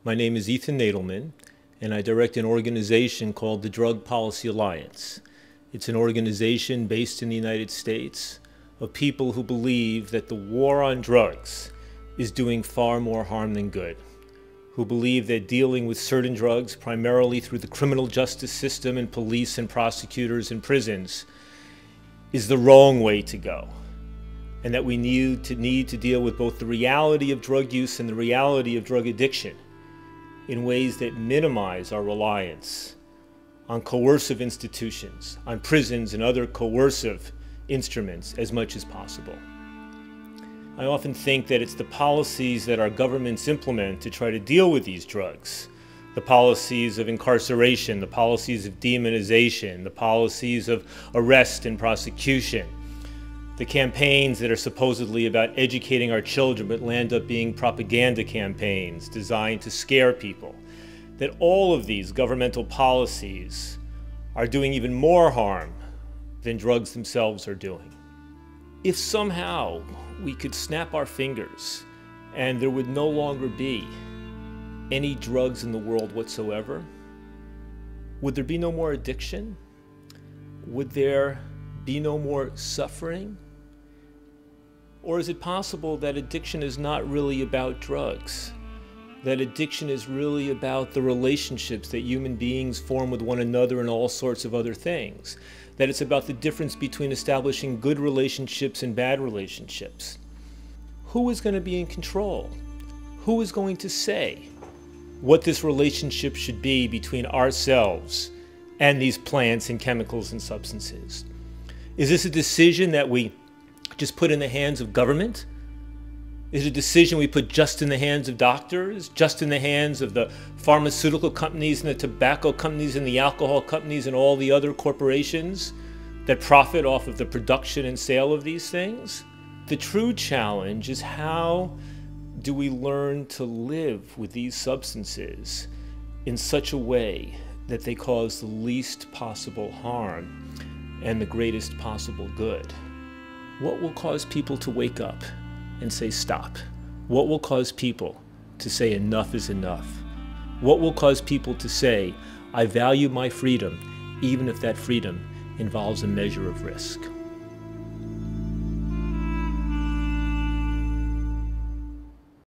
My name is Ethan Nadelmann, and I direct an organization called the Drug Policy Alliance. It's an organization based in the United States of people who believe that the war on drugs is doing far more harm than good, who believe that dealing with certain drugs, primarily through the criminal justice system and police and prosecutors and prisons, is the wrong way to go, and that we need to deal with both the reality of drug use and the reality of drug addiction in ways that minimize our reliance on coercive institutions, on prisons and other coercive instruments as much as possible. I often think that it's the policies that our governments implement to try to deal with these drugs, the policies of incarceration, the policies of demonization, the policies of arrest and prosecution, the campaigns that are supposedly about educating our children but land up being propaganda campaigns designed to scare people, that all of these governmental policies are doing even more harm than drugs themselves are doing. If somehow we could snap our fingers and there would no longer be any drugs in the world whatsoever, would there be no more addiction? Would there be no more suffering? Or is it possible that addiction is not really about drugs? That addiction is really about the relationships that human beings form with one another and all sorts of other things? That it's about the difference between establishing good relationships and bad relationships? Who is going to be in control? Who is going to say what this relationship should be between ourselves and these plants and chemicals and substances? Is this a decision that we just put in the hands of government? Is it a decision we put just in the hands of doctors, just in the hands of the pharmaceutical companies and the tobacco companies and the alcohol companies and all the other corporations that profit off of the production and sale of these things? The true challenge is, how do we learn to live with these substances in such a way that they cause the least possible harm and the greatest possible good? What will cause people to wake up and say stop? What will cause people to say enough is enough? What will cause people to say, I value my freedom, even if that freedom involves a measure of risk?